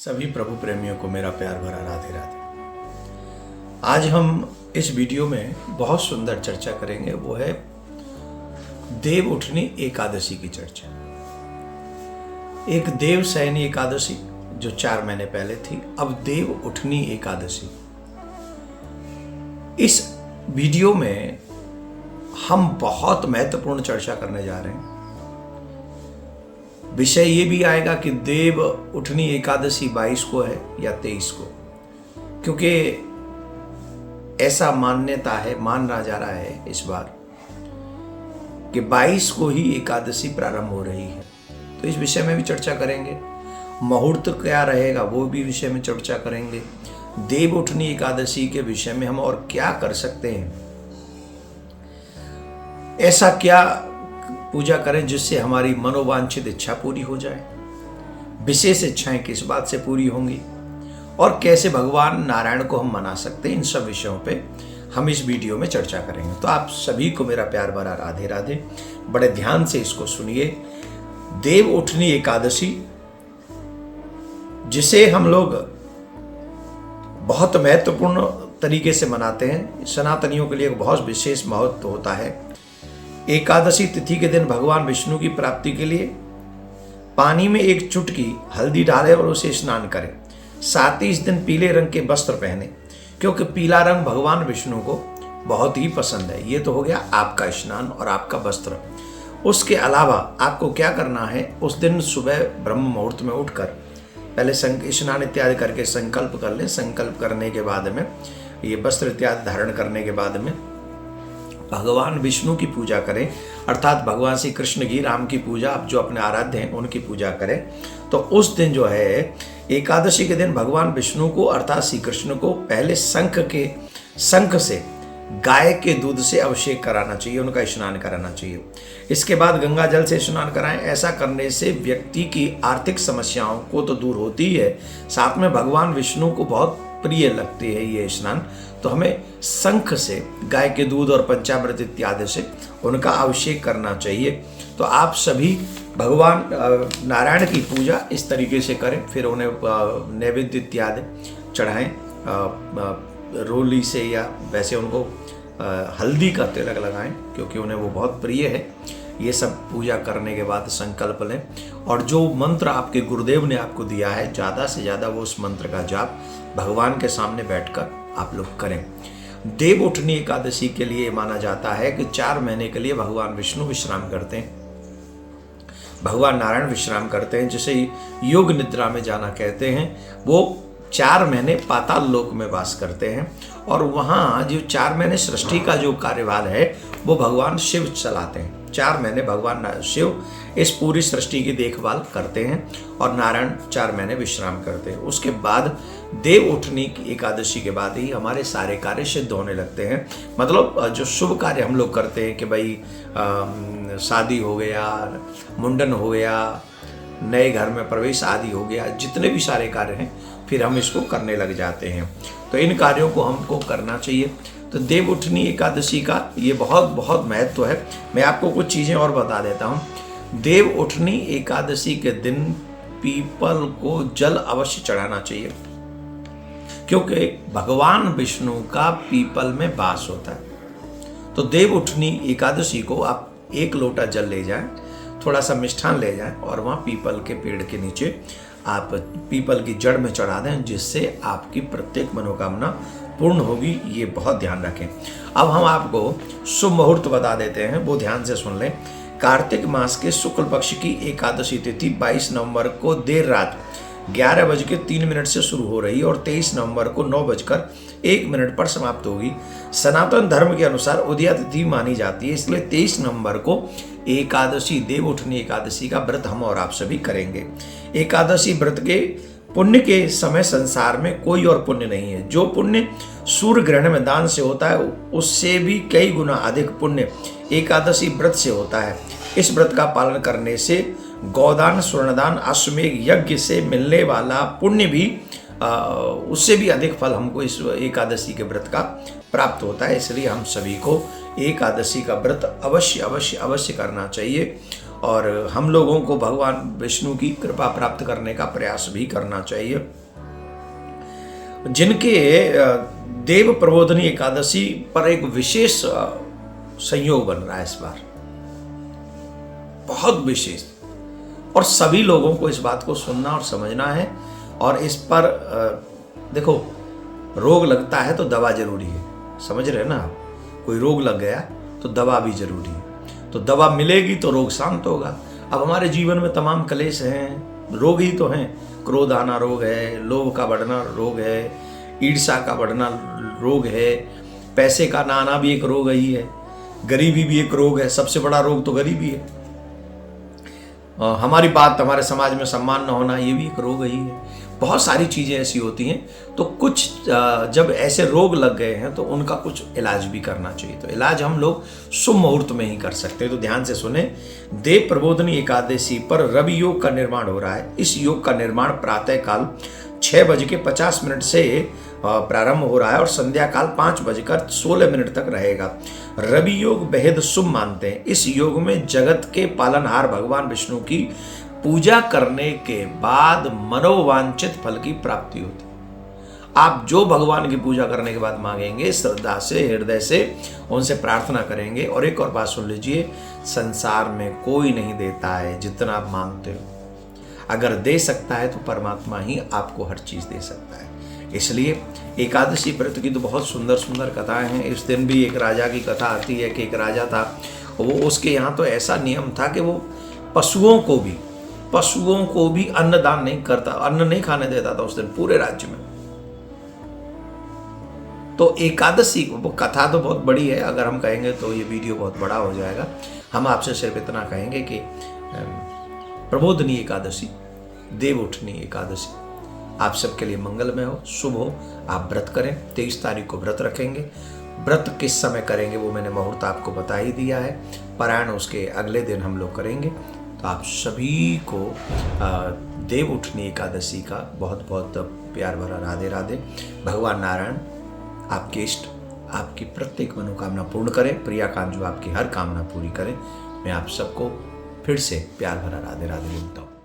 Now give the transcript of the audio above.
सभी प्रभु प्रेमियों को मेरा प्यार भरा राधे राधे। आज हम इस वीडियो में बहुत सुंदर चर्चा करेंगे, वो है देव उठनी एकादशी की चर्चा। एक देव सैनी एकादशी जो 4 महीने पहले थी, अब देव उठनी एकादशी। इस वीडियो में हम बहुत महत्वपूर्ण चर्चा करने जा रहे हैं। विषय ये भी आएगा कि देव उठनी एकादशी 22 को है या 23 को, क्योंकि ऐसा मान्यता है, माना जा रहा है इस बार कि 22 को ही एकादशी प्रारंभ हो रही है। तो इस विषय में भी चर्चा करेंगे। मुहूर्त क्या रहेगा वो भी विषय में चर्चा करेंगे। देव उठनी एकादशी के विषय में हम और क्या कर सकते हैं, ऐसा क्या पूजा करें जिससे हमारी मनोवांछित इच्छा पूरी हो जाए, विशेष इच्छाएं किस बात से पूरी होंगी, और कैसे भगवान नारायण को हम मना सकते हैं। इन सब विषयों पे हम इस वीडियो में चर्चा करेंगे। तो आप सभी को मेरा प्यार भरा राधे राधे। बड़े ध्यान से इसको सुनिए। देव उठनी एकादशी, जिसे हम लोग बहुत महत्वपूर्ण तरीके से मनाते हैं, सनातनियों के लिए एक बहुत विशेष महत्व होता है। एकादशी तिथि के दिन भगवान विष्णु की प्राप्ति के लिए पानी में एक चुटकी हल्दी डालें और उसे स्नान करें। साथ ही इस दिन पीले रंग के वस्त्र पहने, क्योंकि पीला रंग भगवान विष्णु को बहुत ही पसंद है। ये तो हो गया आपका स्नान और आपका वस्त्र। उसके अलावा आपको क्या करना है, उस दिन सुबह ब्रह्म मुहूर्त में उठकर पहले स्नान इत्यादि करके संकल्प कर लें। संकल्प करने के बाद में ये वस्त्र इत्यादि धारण करने के बाद में भगवान विष्णु की पूजा करें, अर्थात भगवान श्री कृष्ण की, राम की पूजा, आप जो अपने आराध्य हैं उनकी पूजा करें। तो उस दिन जो है एकादशी के दिन भगवान विष्णु को अर्थात श्री कृष्ण को पहले शंख से गाय के दूध से अभिषेक कराना चाहिए, उनका स्नान कराना चाहिए। इसके बाद गंगा जल से स्नान कराएं। ऐसा करने से व्यक्ति की आर्थिक समस्याओं को तो दूर होती है, साथ में भगवान विष्णु को बहुत प्रिय लगती है ये स्नान। तो हमें शंख से, गाय के दूध और पंचामृत इत्यादि से उनका अभिषेक करना चाहिए। तो आप सभी भगवान नारायण की पूजा इस तरीके से करें, फिर उन्हें नैवेद्य इत्यादि चढ़ाएं रोली से, या वैसे उनको हल्दी का तिलक लगाएं क्योंकि उन्हें वो बहुत प्रिय है। ये सब पूजा करने के बाद संकल्प लें, और जो मंत्र आपके गुरुदेव ने आपको दिया है ज़्यादा से ज़्यादा वो उस मंत्र का जाप भगवान के सामने बैठकर आप लोग करें। देव उठनी एकादशी के लिए माना जाता है कि 4 महीने के लिए भगवान विष्णु विश्राम करते हैं, भगवान नारायण विश्राम करते हैं, जिसे योग निद्रा में जाना कहते हैं। वो 4 महीने पाताल लोक में वास करते हैं, और वहाँ जो 4 महीने सृष्टि का जो कार्यभार है वो भगवान शिव चलाते हैं। 4 महीने भगवान शिव इस पूरी सृष्टि की देखभाल करते हैं, और नारायण 4 महीने विश्राम करते हैं। उसके बाद देव उठनी की एकादशी के बाद ही हमारे सारे कार्य सिद्ध होने लगते हैं। मतलब जो शुभ कार्य हम लोग करते हैं कि भाई शादी हो गया, मुंडन हो गया, नए घर में प्रवेश आदि हो गया, जितने भी सारे कार्य हैं फिर हम इसको करने लग जाते हैं। तो इन कार्यों को हमको करना चाहिए। तो देव उठनी एकादशी का ये बहुत बहुत महत्व है। मैं आपको कुछ चीज़ें और बता देता हूँ। देव उठनी एकादशी के दिन पीपल को जल अवश्य चढ़ाना चाहिए, क्योंकि भगवान विष्णु का पीपल में वास होता है। तो देव उठनी एकादशी को आप 1 लोटा जल ले जाएं, थोड़ा सा मिष्ठान ले जाएं, और वहाँ पीपल के पेड़ के नीचे आप पीपल की जड़ में चढ़ा दें, जिससे आपकी प्रत्येक मनोकामना पूर्ण होगी। ये बहुत ध्यान रखें। अब हम आपको शुभ मुहूर्त बता देते हैं, वो ध्यान से सुन लें। कार्तिक मास के शुक्ल पक्ष की एकादशी तिथि 22 नवंबर को देर रात 11:03 से शुरू हो रही है और 23 नवंबर को 9:01 पर समाप्त होगी। सनातन धर्म के अनुसार उदया तिथि मानी जाती है, इसलिए 23 नवंबर को एकादशी, देव उठनी एकादशी का व्रत हम और आप सभी करेंगे। एकादशी व्रत के पुण्य के समय संसार में कोई और पुण्य नहीं है। जो पुण्य सूर्य ग्रहण में दान से होता है, उससे भी कई गुना अधिक पुण्य एकादशी व्रत से होता है। इस व्रत का पालन करने से गौदान, स्वर्णदान, अश्वमेध यज्ञ से मिलने वाला पुण्य भी उससे भी अधिक फल हमको इस एकादशी के व्रत का प्राप्त होता है। इसलिए हम सभी को एकादशी का व्रत अवश्य अवश्य अवश्य करना चाहिए। और हम लोगों को भगवान विष्णु की कृपा प्राप्त करने का प्रयास भी करना चाहिए। जिनके देव प्रबोधनी एकादशी पर एक विशेष संयोग बन रहा है इस बार, बहुत विशेष, और सभी लोगों को इस बात को सुनना और समझना है। और इस पर देखो, रोग लगता है तो दवा जरूरी है, समझ रहे हैं ना आप? कोई रोग लग गया तो दवा भी जरूरी है, तो दवा मिलेगी तो रोग शांत होगा। अब हमारे जीवन में तमाम क्लेश हैं, रोग ही तो हैं। क्रोध आना रोग है, लोभ का बढ़ना रोग है, ईर्ष्या का बढ़ना रोग है, पैसे का ना आना भी एक रोग ही है, गरीबी भी एक रोग है। सबसे बड़ा रोग तो गरीबी है। हमारी बात, हमारे समाज में सम्मान न होना, ये भी एक रोग ही है। बहुत सारी चीज़ें ऐसी होती हैं। तो कुछ जब ऐसे रोग लग गए हैं तो उनका कुछ इलाज भी करना चाहिए। तो इलाज हम लोग शुभ मुहूर्त में ही कर सकते हैं। तो ध्यान से सुने, देव प्रबोधनी एकादशी पर रवि योग का निर्माण हो रहा है। इस योग का निर्माण प्रातःकाल 6:50 से प्रारंभ हो रहा है और संध्या काल 5:16 तक रहेगा। रवि योग बेहद शुभ मानते हैं। इस योग में जगत के पालनहार भगवान विष्णु की पूजा करने के बाद मनोवांछित फल की प्राप्ति होती है। आप जो भगवान की पूजा करने के बाद मांगेंगे, श्रद्धा से, हृदय से उनसे प्रार्थना करेंगे। और एक और बात सुन लीजिए, संसार में कोई नहीं देता है जितना आप मांगते हो। अगर दे सकता है तो परमात्मा ही आपको हर चीज दे सकता है। इसलिए एकादशी व्रत की तो बहुत सुंदर सुंदर कथाएं हैं। इस दिन भी एक राजा की कथा आती है कि एक राजा था, वो उसके यहाँ तो ऐसा नियम था कि वो पशुओं को भी अन्न दान नहीं करता, अन्न नहीं खाने देता था उस दिन पूरे राज्य में। तो एकादशी, वो कथा तो बहुत बड़ी है, अगर हम कहेंगे तो ये वीडियो बहुत बड़ा हो जाएगा। हम आपसे सिर्फ इतना कहेंगे कि प्रबोधनी एकादशी, देव उठनी एकादशी आप सबके लिए मंगलमय हो, शुभ हो। आप व्रत करें। 23 तारीख को व्रत रखेंगे। व्रत किस समय करेंगे वो मैंने मुहूर्त आपको बता ही दिया है। पारायण उसके अगले दिन हम लोग करेंगे। तो आप सभी को देव उठनी एकादशी का बहुत बहुत प्यार भरा राधे राधे। भगवान नारायण आपके इष्ट, आपकी प्रत्येक मनोकामना पूर्ण करें। प्रिया कांजू आपकी हर कामना पूरी करें। मैं आप सबको फिर से प्यार भरा राधे राधे बोलता हूँ।